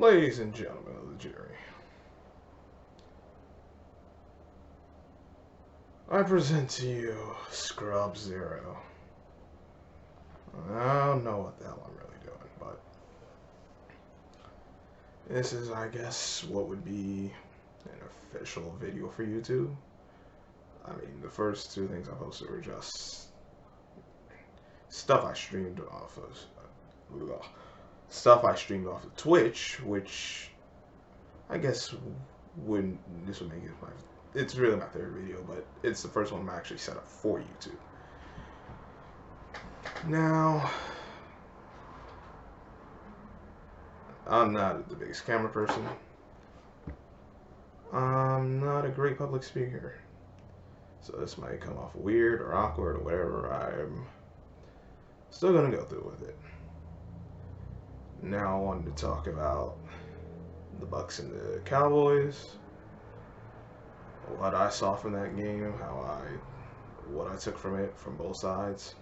Ladies and gentlemen of the jury, I present to you Scrub Zero. I don't know what the hell I'm really doing, but this is, I guess, what would be an official video for YouTube. I mean, the first two things I posted were just stuff I streamed off of Twitch, which I guess this would make it it's really my third video, but it's the first one I'm actually set up for YouTube. Now, I'm not the biggest camera person. I'm not a great public speaker. So this might come off weird or awkward or whatever. I'm still gonna go through with it. Now I wanted to talk about the Bucs and the Cowboys. What I saw from that game, what I took from it from both sides,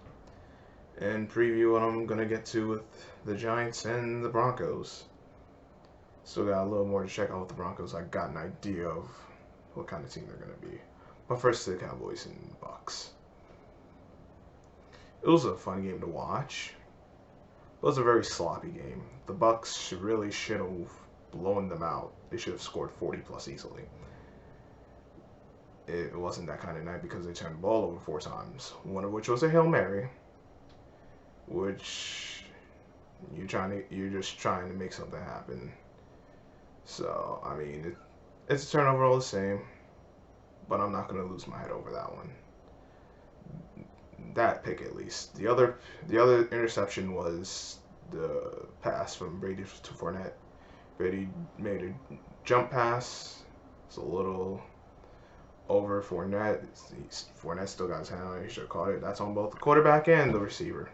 and preview what I'm gonna get to with the Giants and the Broncos. Still got a little more to check out with the Broncos. I got an idea of what kind of team they're gonna be. But first, the Cowboys and Bucs. It was a fun game to watch. It was a very sloppy game. The Bucs really should have blown them out. They should have scored 40 plus easily. It wasn't that kind of night because they turned the ball over 4 times. One of which was a Hail Mary, which you're just trying to make something happen. So I mean, it's a turnover all the same, but I'm not gonna lose my head over that one. That pick at least. The other interception was the pass from Brady to Fournette. Brady made a jump pass. It's a little over Fournette. Fournette still got his hand on it. He should have caught it. That's on both the quarterback and the receiver.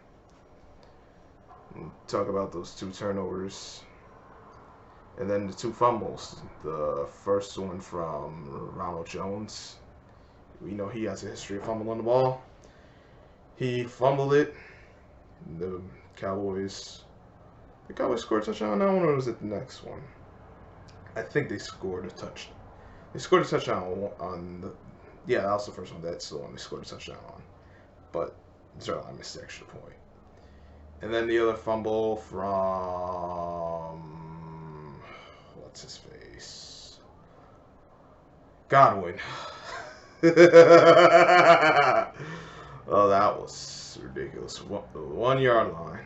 And talk about those 2 turnovers. And then the 2 fumbles. The first one from Ronald Jones. We know he has a history of fumbling the ball. He fumbled it. The Cowboys scored a touchdown on that one, or was it the next one? I think they scored a touchdown. They scored a touchdown on the... Yeah, that was the first one. That's the one they scored a touchdown on. But I missed the extra point. And then the other fumble from... What's his face? Godwin. Oh, that was ridiculous. The 1-yard line.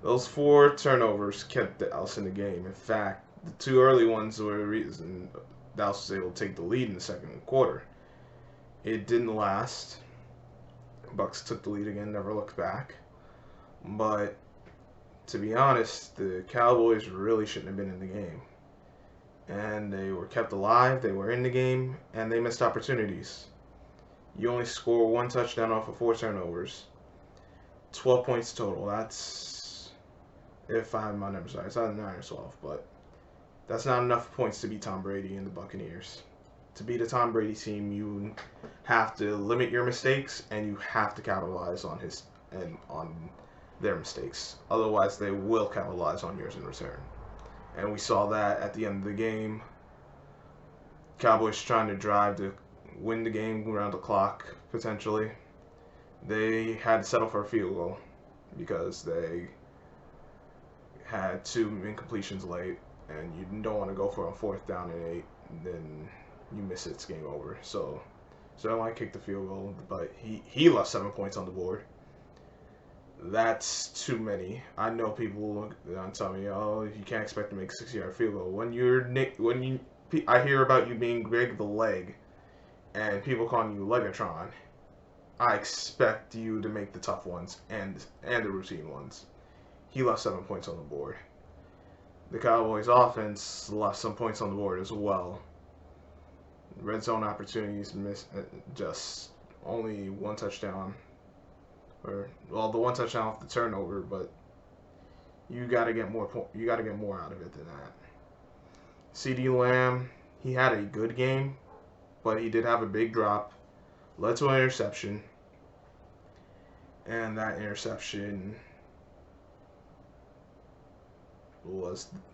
Those 4 turnovers kept Dallas in the game. In fact, the 2 early ones were the reason Dallas was able to take the lead in the second quarter. It didn't last. Bucs took the lead again, never looked back. But to be honest, the Cowboys really shouldn't have been in the game. And they were kept alive, they were in the game, and they missed opportunities. You only score 1 touchdown off of 4 turnovers. 12 points total. That's, if I have my numbers right, it's either 9 or 12, but that's not enough points to beat Tom Brady and the Buccaneers. To beat a Tom Brady team, you have to limit your mistakes, and you have to capitalize on their mistakes. Otherwise, they will capitalize on yours in return. And we saw that at the end of the game. Cowboys trying to drive to win the game around the clock, potentially. They had to settle for a field goal because they had 2 incompletions late, and you don't want to go for a 4th down and 8, and then you miss it, it's game over. So I kicked the field goal, but he left 7 points on the board. That's too many. I know people tell me, oh, you can't expect to make a 60-yard field goal. I hear about you being Greg the Leg, and people calling you Legatron. I expect you to make the tough ones and the routine ones. He left 7 points on the board. The Cowboys offense left some points on the board as well. Red zone opportunities missed, just only 1 touchdown. The 1 touchdown off the turnover, but you gotta get more out of it than that. CeeDee Lamb, he had a good game, but he did have a big drop, led to an interception, and that interception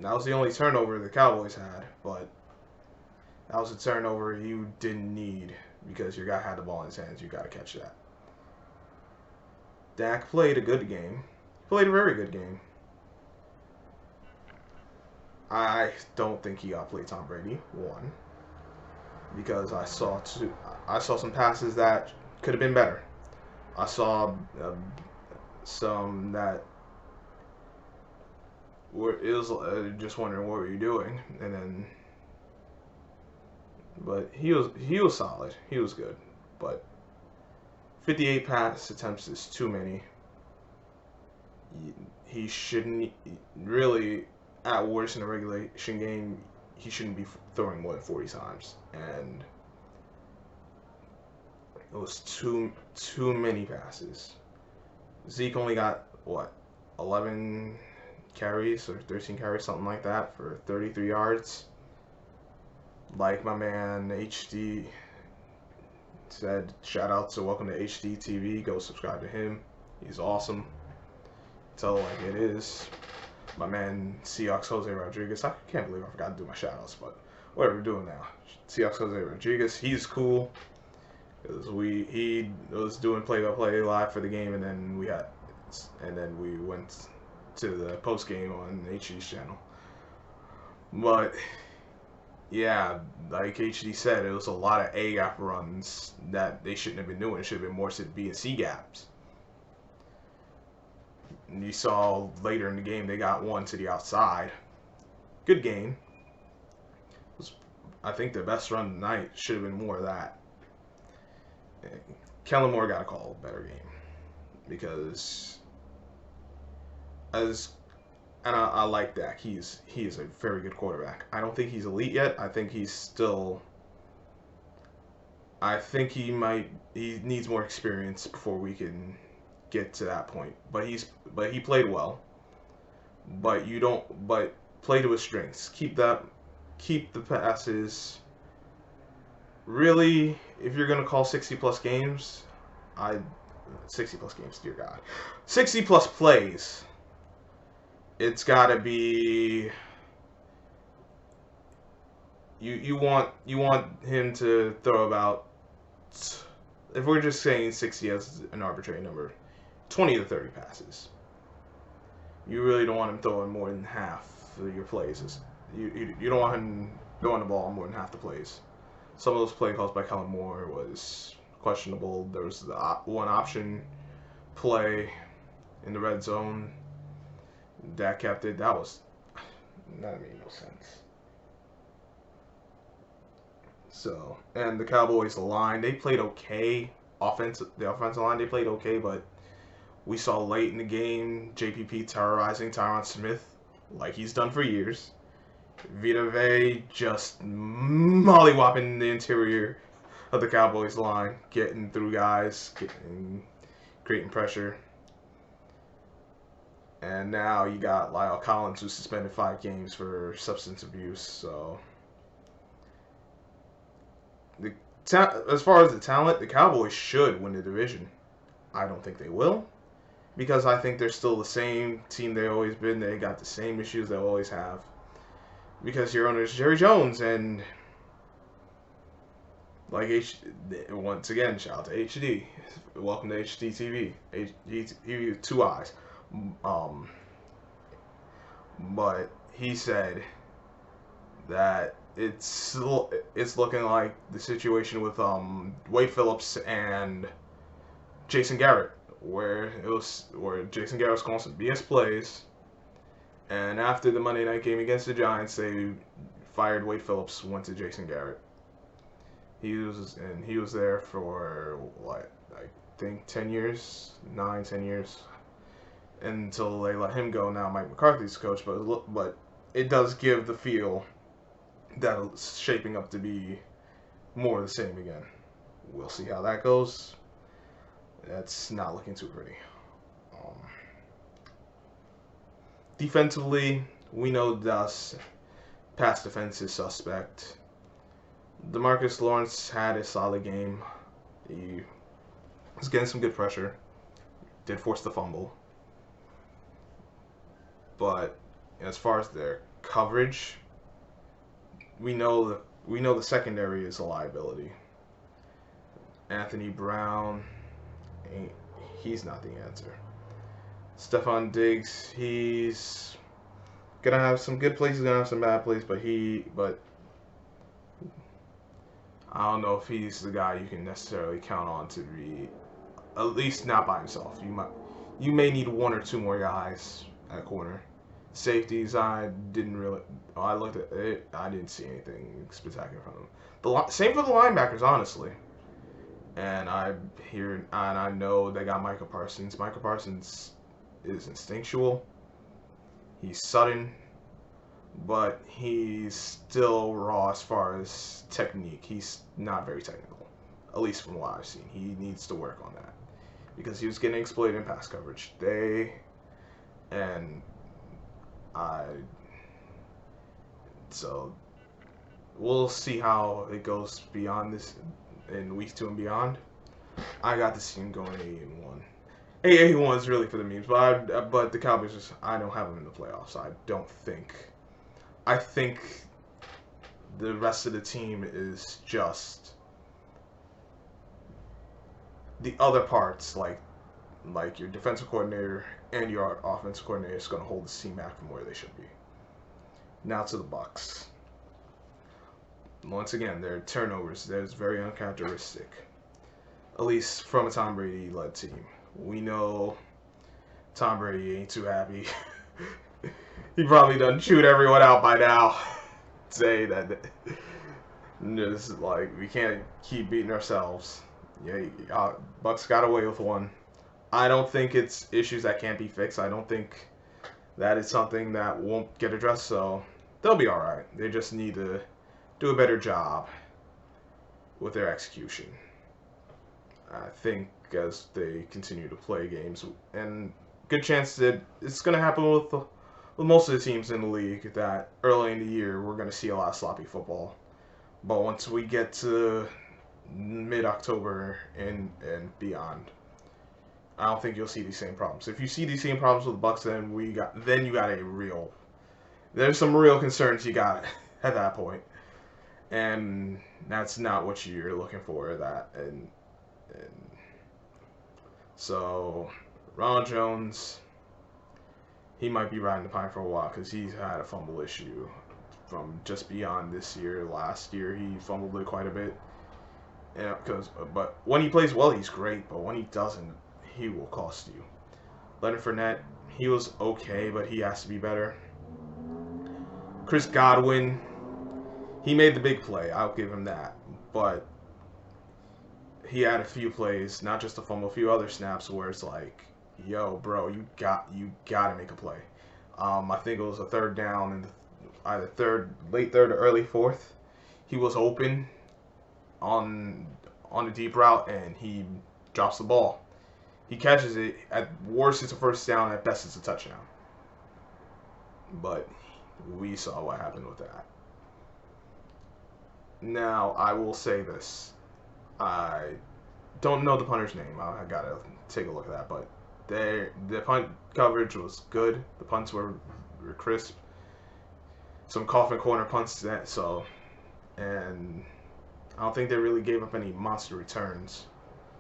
that was the only turnover the Cowboys had, but that was a turnover you didn't need because your guy had the ball in his hands. You got to catch that. Dak played a good game. He played a very good game. I don't think he outplayed Tom Brady. One, because I saw some passes that could have been better. I saw some that it was just wondering what were you doing, and then. But he was solid. He was good, but 58 pass attempts is too many. He shouldn't really, at worst in a regulation game, he shouldn't be throwing more than 40 times, and it was too many passes. Zeke only got what, 11 carries or 13 carries, something like that, for 33 yards. Like my man HD said, shout out to Welcome to HD TV. Go subscribe to him. He's awesome. Tell it like it is. My man Seahawks Jose Rodriguez. I can't believe I forgot to do my shout outs, but whatever we're doing now. Seahawks Jose Rodriguez. He's cool. He was doing play-by-play live for the game, and then we went to the post game on HD's channel. But yeah, like HD said, it was a lot of A gap runs that they shouldn't have been doing. It should have been more B and C gaps. And you saw later in the game they got one to the outside. Good game. I think the best run tonight should have been more of that. Kellen Moore got to call a better game because I like Dak. He is a very good quarterback. I don't think he's elite yet. I think he's still. I think he needs more experience before we can get to that point. But he played well. But play to his strengths. Keep the passes. Really, if you're gonna call 60+ games, 60+ games, dear God, 60+ plays. It's got to be you want him to throw about, if we're just saying 60 as an arbitrary number, 20 to 30 passes. You really don't want him throwing more than half of your plays. You don't want him throwing the ball more than half the plays. Some of those play calls by Kellen Moore was questionable. There was the one option play in the red zone. Dak kept it. That made no sense. So, and the Cowboys line, they played okay. The offensive line, they played okay, but we saw late in the game JPP terrorizing Tyron Smith like he's done for years. Vita Vea just mollywopping the interior of the Cowboys line, getting through guys, creating pressure. And now you got Lyle Collins, who's suspended 5 games for substance abuse. So, as far as the talent, the Cowboys should win the division. I don't think they will, because I think they're still the same team they've always been. They got the same issues they always have. Because your owner is Jerry Jones, and like once again, shout out to HD. Welcome to HD TV. HD 2 eyes. But he said that it's looking like the situation with Wade Phillips and Jason Garrett, where Jason Garrett was calling some BS plays, and after the Monday night game against the Giants, they fired Wade Phillips, went to Jason Garrett. He was there for what, I think 10 years, 9-10 years. Until they let him go. Now Mike McCarthy's coach, but it does give the feel that it's shaping up to be more of the same again. We'll see how that goes. That's not looking too pretty. Defensively, we know Dallas pass defense is suspect. DeMarcus Lawrence had a solid game. He was getting some good pressure. Did force the fumble. But as far as their coverage, we know the secondary is a liability. Anthony Brown, he's not the answer. Stephon Diggs, he's gonna have some good plays, he's gonna have some bad plays, but I don't know if he's the guy you can necessarily count on to be, at least not by himself. You may need one or two more guys at corner. Safeties, I didn't really. Oh, I looked at it. I didn't see anything spectacular from them. Same for the linebackers, honestly. And I know they got Micah Parsons. Micah Parsons is instinctual. He's sudden, but he's still raw as far as technique. He's not very technical, at least from what I've seen. He needs to work on that because he was getting exploited in pass coverage. So we'll see how it goes beyond this in week 2 and beyond. I got this team going 8-1. 8-1 is really for the memes, but the Cowboys I don't have them in the playoffs. I think the rest of the team is just the other parts, like your defensive coordinator and your offensive coordinator is going to hold the team back from where they should be. Now to the Bucs. Once again, their turnovers, that's very uncharacteristic. At least from a Tom Brady-led team. We know Tom Brady ain't too happy. He probably done chewed everyone out by now. Say that this is like, we can't keep beating ourselves. Yeah, Bucs got away with one. I don't think it's issues that can't be fixed. I don't think that is something that won't get addressed, so they'll be alright. They just need to do a better job with their execution. I think as they continue to play games, and good chance that it's going to happen with most of the teams in the league, that early in the year we're going to see a lot of sloppy football. But once we get to mid-October and beyond, I don't think you'll see these same problems. If you see these same problems with the Bucs, then you got there's some real concerns you got at that point. And that's not what you're looking for, and so Ronald Jones, he might be riding the pine for a while because he's had a fumble issue from just beyond this year. Last year he fumbled it quite a bit. But when he plays well, he's great. But when he doesn't, he will cost you. Leonard Fournette, he was okay, but he has to be better. Chris Godwin, he made the big play. I'll give him that. But he had a few plays, not just a fumble, a few other snaps where it's like, yo, bro, you got to make a play. I think it was a third down in either late third or early fourth. He was open on a deep route and he drops the ball. He catches it. At worst, it's a first down. At best, it's a touchdown. But we saw what happened with that. Now, I will say this. I don't know the punter's name. I gotta take a look at that. But the punt coverage was good. The punts were crisp. Some coffin corner punts and I don't think they really gave up any monster returns.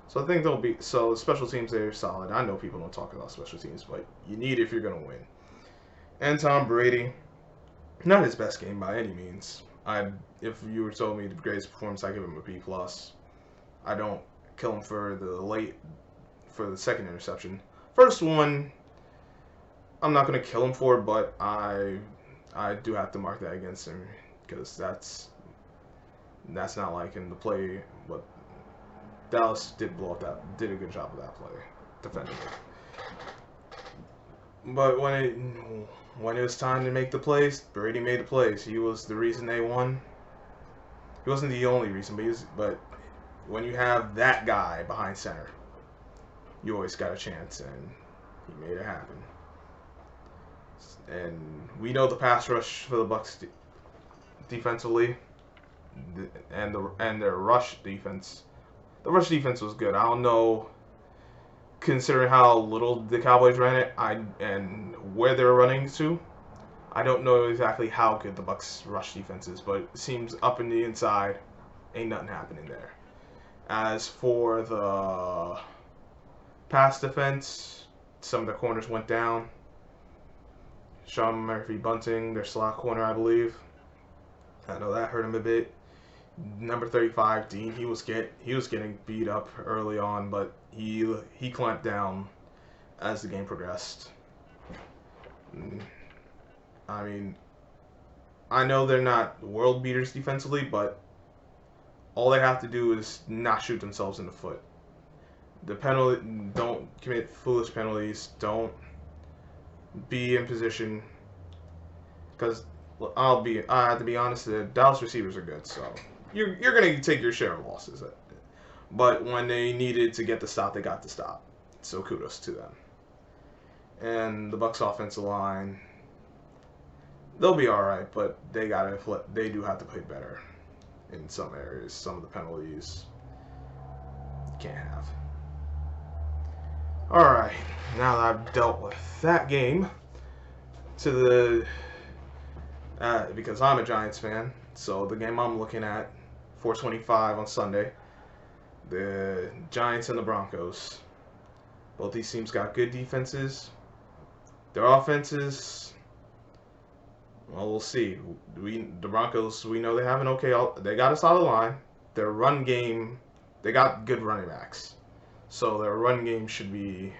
So I think the special teams there are solid. I know people don't talk about special teams, but you need it if you're gonna win. And Tom Brady, not his best game by any means. If you were told me the greatest performance, I give him a B+. I don't kill him for the second interception. First one, I'm not gonna kill him for, but I do have to mark that against him because that's not like him to play. But Dallas did a good job of that play, defending it. But when it was time to make the plays, Brady made the plays. He was the reason they won. He wasn't the only reason, but when you have that guy behind center, you always got a chance, and he made it happen. And we know the pass rush for the Bucs defensively, and their rush defense. The rush defense was good. I don't know, considering how little the Cowboys ran it, and where they were running to. I don't know exactly how good the Bucs rush defense is, but it seems up in the inside, ain't nothing happening there. As for the pass defense, some of the corners went down. Sean Murphy Bunting, their slot corner, I believe. I know that hurt him a bit. Number 35, Dean, he was getting beat up early on, but he clamped down as the game progressed. I mean, I know they're not world beaters defensively, but all they have to do is not shoot themselves in the foot. Don't commit foolish penalties. Don't be in position, because I have to be honest, the Dallas receivers are good, so you're gonna take your share of losses. But when they needed to get the stop, they got the stop. So kudos to them. And the Bucs offensive line, they'll be all right, but they do have to play better in some areas. Some of the penalties you can't have. All right, now that I've dealt with that game, because I'm a Giants fan, so the game I'm looking at, 4:25 on Sunday, the Giants and the Broncos. Both these teams got good defenses. Their offenses, well, we'll see. The Broncos, we know they have they got a solid line. Their run game, they got good running backs, so their run game should be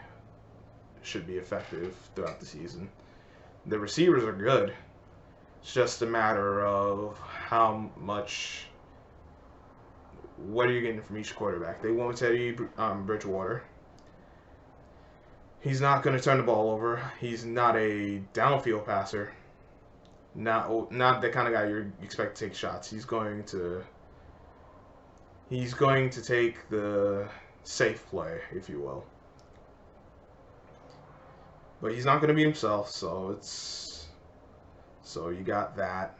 effective throughout the season. The receivers are good. It's just a matter of what are you getting from each quarterback. They went with Teddy Bridgewater. He's not going to turn the ball over. He's not a downfield passer. Not the kind of guy you expect to take shots. He's going to take the safe play, if you will. But he's not going to be himself, so you got that.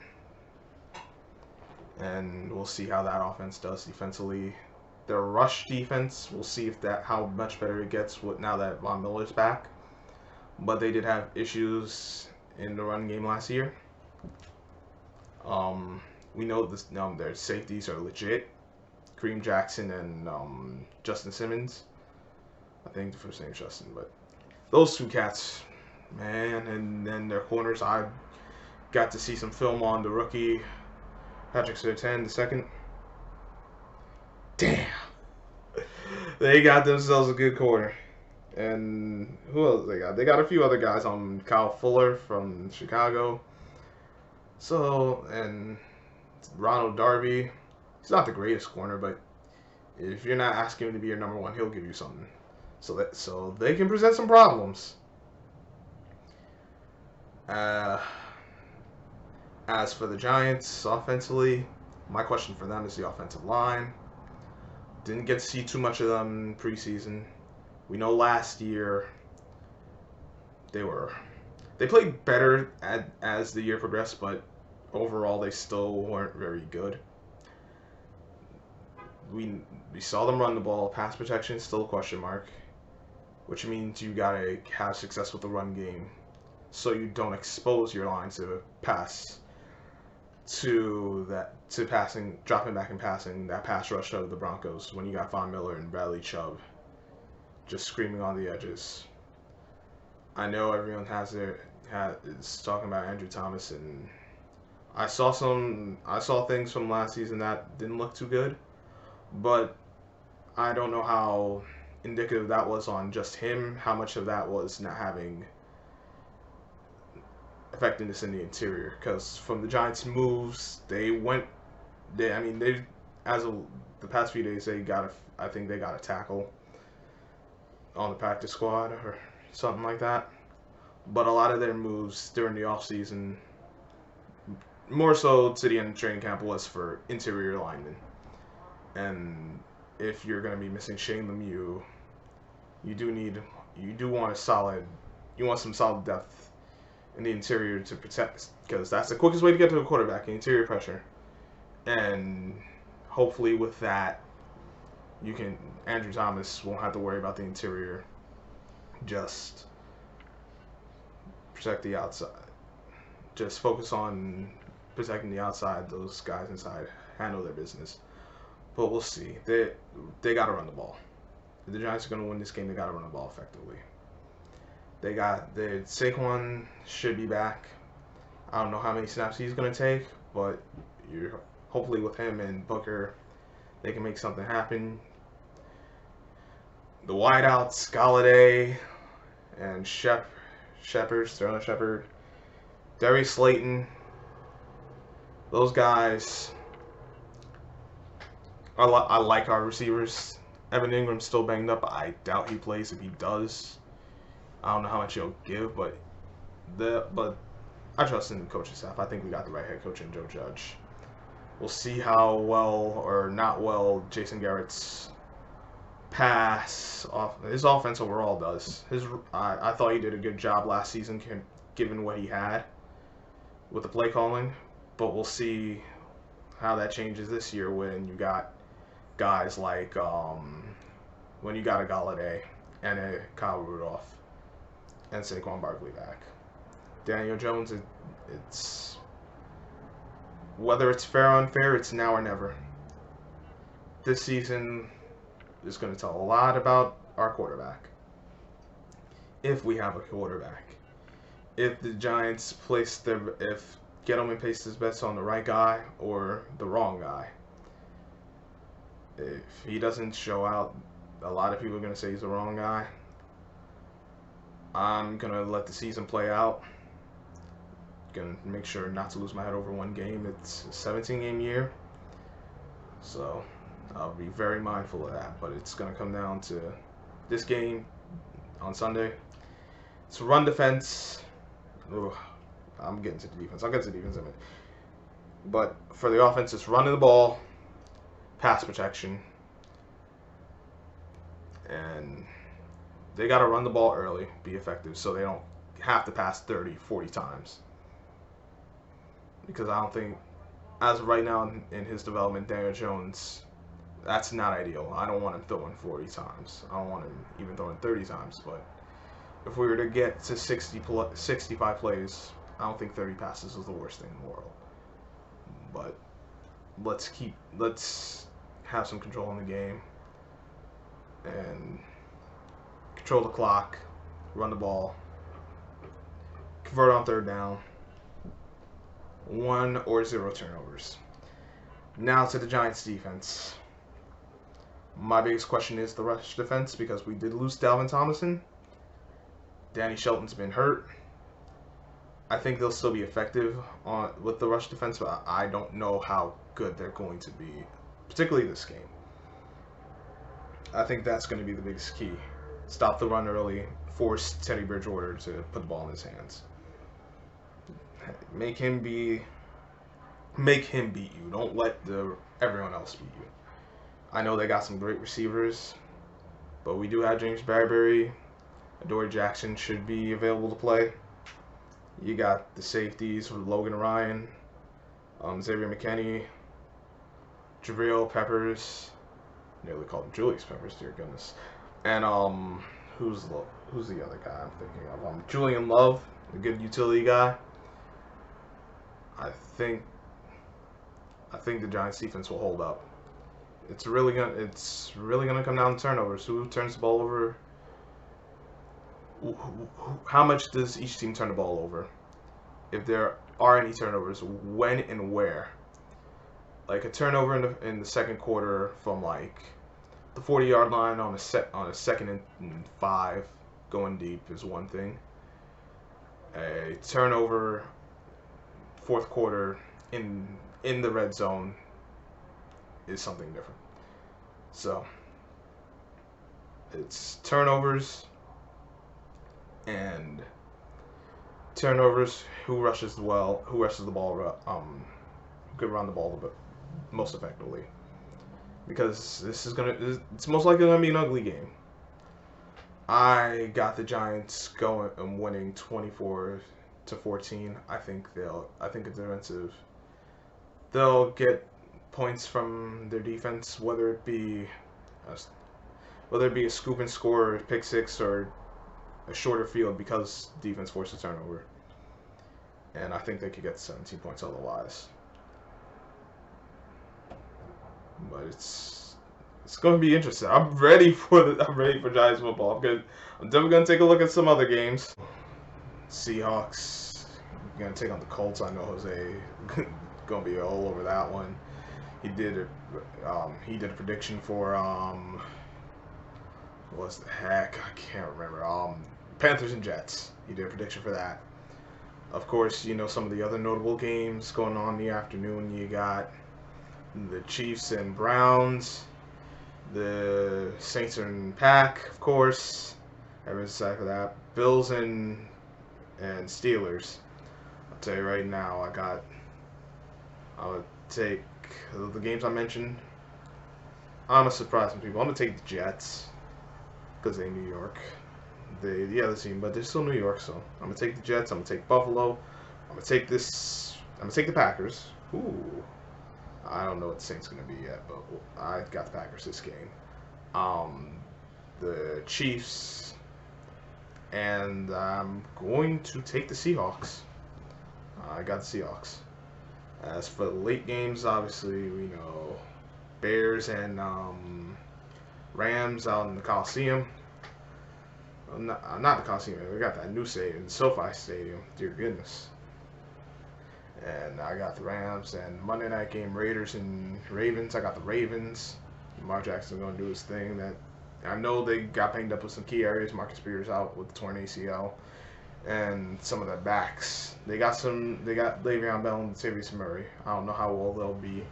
And we'll see how that offense does defensively. Their rush defense, we'll see how much better it gets now that Von Miller's back. But they did have issues in the run game last year. We know their safeties are legit. Kareem Jackson and Justin Simmons. I think the first name's Justin, but those two cats, man. And then their corners, I got to see some film on the rookie Patrick Surtain, the second. Damn. They got themselves a good corner. And who else they got? They got a few other guys on Kyle Fuller from Chicago. So, and Ronald Darby. He's not the greatest corner, but if you're not asking him to be your number one, he'll give you something. So they can present some problems. As for the Giants offensively, my question for them is the offensive line. Didn't get to see too much of them in preseason. We know last year they played better as the year progressed, but overall they still weren't very good. We saw them run the ball. Pass protection still a question mark, which means you gotta have success with the run game, so you don't expose your line to dropping back and passing that pass rush of the Broncos when you got Von Miller and Bradley Chubb just screaming on the edges. I know everyone is talking about Andrew Thomas, and I saw things from last season that didn't look too good, but I don't know how indicative that was on just him, how much of that was not having effectiveness in the interior, because from the Giants' moves, as of the past few days, I think they got a tackle on the practice squad or something like that. But a lot of their moves during the offseason, more so to the end of training camp, was for interior linemen. And if you're going to be missing Shane Lemieux, you want some solid depth in the interior to protect, because that's the quickest way to get to a quarterback, interior pressure. And hopefully with that, Andrew Thomas won't have to worry about the interior, just protect the outside. just focus on protecting the outside. Those guys inside handle their business. But we'll see. They got to run the ball. If the Giants are going to win this game, they got to run the ball effectively. Saquon should be back. I don't know how many snaps he's going to take, but hopefully with him and Booker, they can make something happen. The wideouts, Galladay and Sterling Shepard, Darius Slayton, those guys. I like our receivers. Evan Ingram's still banged up. I doubt he plays. If he does, I don't know how much he'll give, but I trust in the coaching staff. I think we got the right head coach in Joe Judge. We'll see how well or not well Jason Garrett's his offense overall does. I thought he did a good job last season given what he had with the play calling, but we'll see how that changes this year when you got guys like when you got a Galladay and a Kyle Rudolph and Saquon Barkley back. Daniel Jones, it's whether it's fair or unfair, it's now or never. This season is going to tell a lot about our quarterback. If we have a quarterback. If the Giants if Gettleman placed his bets on the right guy or the wrong guy. If he doesn't show out, a lot of people are going to say he's the wrong guy. I'm going to let the season play out. Going to make sure not to lose my head over one game. It's a 17-game year. So I'll be very mindful of that. But it's going to come down to this game on Sunday. It's run defense. Ugh, I'm getting to the defense. I'll get to the defense in a minute. But for the offense, it's running the ball, pass protection, and they got to run the ball early, be effective, so they don't have to pass 30, 40 times. Because I don't think, as of right now in his development, Daniel Jones, that's not ideal. I don't want him throwing 40 times. I don't want him even throwing 30 times. But if we were to get to 65 plays, I don't think 30 passes is the worst thing in the world. But let's have some control in the game and control the clock, run the ball, convert on third down, 1 or 0 turnovers. Now to the Giants defense. My biggest question is the rush defense, because we did lose Dalvin Tomlinson. Danny Shelton's been hurt. I think they'll still be effective with the rush defense, but I don't know how good they're going to be, particularly this game. I think that's going to be the biggest key. Stop the run early, force Teddy Bridgewater to put the ball in his hands. Make him beat you. Don't let everyone else beat you. I know they got some great receivers, but we do have James Bradbury. Adoree Jackson should be available to play. You got the safeties with Logan Ryan, Xavier McKinney, Jabril Peppers. Nearly called him Julius Peppers, dear goodness. And who's the other guy I'm thinking of? Julian Love, a good utility guy. I think the Giants defense will hold up. It's really gonna come down to turnovers. Who turns the ball over? How much does each team turn the ball over? If there are any turnovers, when and where? Like a turnover in the second quarter from like the 40-yard line on a 2nd and 5 going deep is one thing. A turnover fourth quarter in the red zone is something different. So it's turnovers and turnovers. Who rushes the ball? Who could run the ball a bit most effectively? Because it's most likely gonna be an ugly game. I got the Giants going and winning 24-14. I think it's defensive. They'll get points from their defense, whether it be a scoop and score, or pick six, or a shorter field, because defense forced a turnover. and I think they could get 17 points otherwise. But it's going to be interesting. I'm ready for Giants football. I'm definitely going to take a look at some other games. Seahawks going to take on the Colts. I know Jose going to be all over that one. He did a prediction for what's the heck? I can't remember. Panthers and Jets. He did a prediction for that. Of course, you know some of the other notable games going on in the afternoon. You got the Chiefs and Browns, the Saints and Pack, of course. Everyone's excited for that. Bills and Steelers. I'll tell you right now, I'll take the games I mentioned. I'm gonna surprise some people. I'm gonna take the Jets because they're New York. The other team, but they're still New York, so I'm gonna take the Jets. I'm gonna take Buffalo. I'm gonna take the Packers. Ooh, I don't know what the Saints gonna be yet, but I got the Packers this game. The Chiefs, and I'm going to take the Seahawks. I got the Seahawks. As for the late games, obviously we know Bears and Rams out in the Coliseum. Not the Coliseum. We got that new stadium, SoFi Stadium. Dear goodness. And I got the Rams. And Monday night game, Raiders and Ravens. I got the Ravens. Lamar Jackson's going to do his thing. That I know they got banged up with some key areas. Marcus Peters out with the torn ACL, and some of the backs. They got Le'Veon Bell and Latavius Murray. I don't know how well they'll be.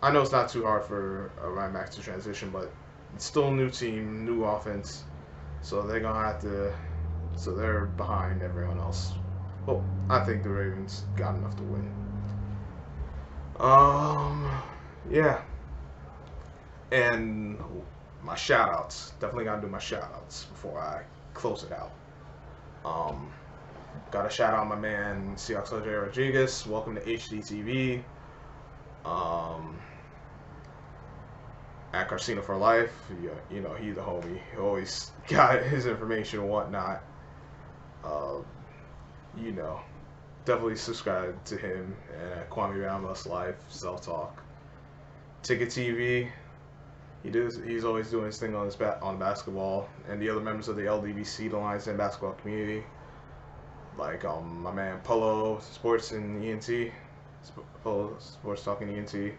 I know it's not too hard for Ryan Max to transition, but it's still a new team, new offense. So they're gonna have to. So they're behind everyone else. Well, I think the Ravens got enough to win. Yeah. And my shout-outs. Definitely gotta do my shout-outs before I close it out. Gotta shout out my man Seahawks Jose Rodriguez. Welcome to HDTV. At Carcino for Life, you know, he's the homie. He always got his information and whatnot. You know, definitely subscribe to him and Kwame Ramos Life, Self Talk. Ticket TV, he's always doing his thing on on basketball, and the other members of the LDBC, the Lions and basketball community, like my man Polo Sports and ENT, Polo Sports Talk and ENT.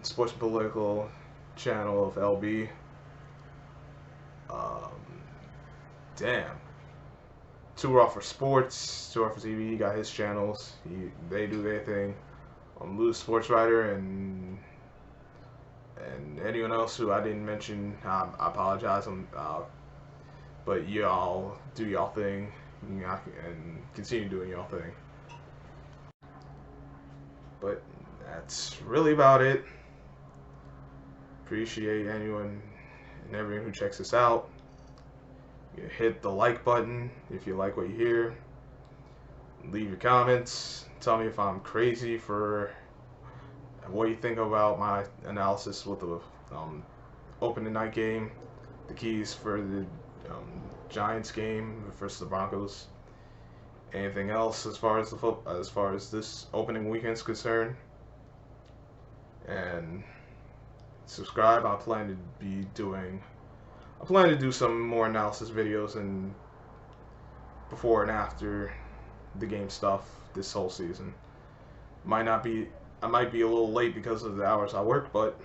Sports and Political channel of LB. Damn. Two Raw for Sports, Two Raw for TV. He got his channels. They do their thing. Lou's Sports Writer and anyone else who I didn't mention, I apologize. But y'all do y'all thing and continue doing y'all thing. But that's really about it. Appreciate anyone and everyone who checks us out. You hit the like button if you like what you hear. Leave your comments. Tell me if I'm crazy for what you think about my analysis with the opening night game, the keys for the Giants game versus the Broncos. Anything else as far as this opening weekend's concerned? And subscribe. I plan to do some more analysis videos and before and after the game stuff this whole season. I might be a little late because of the hours I work, but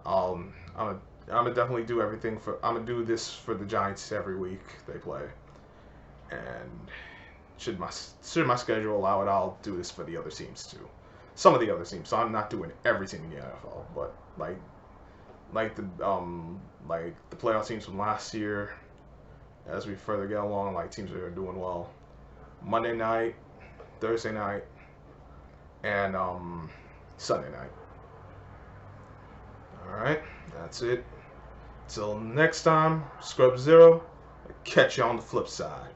I'm gonna definitely do everything I'm gonna do this for the Giants every week they play, and should my schedule allow it, I'll do this for the other teams too. Some of the other teams. So I'm not doing every team in the NFL, but like the playoff teams from last year. As we further get along, like teams that are doing well. Monday night, Thursday night, and Sunday night. All right, that's it. Till next time, Scrub Zero. Catch you on the flip side.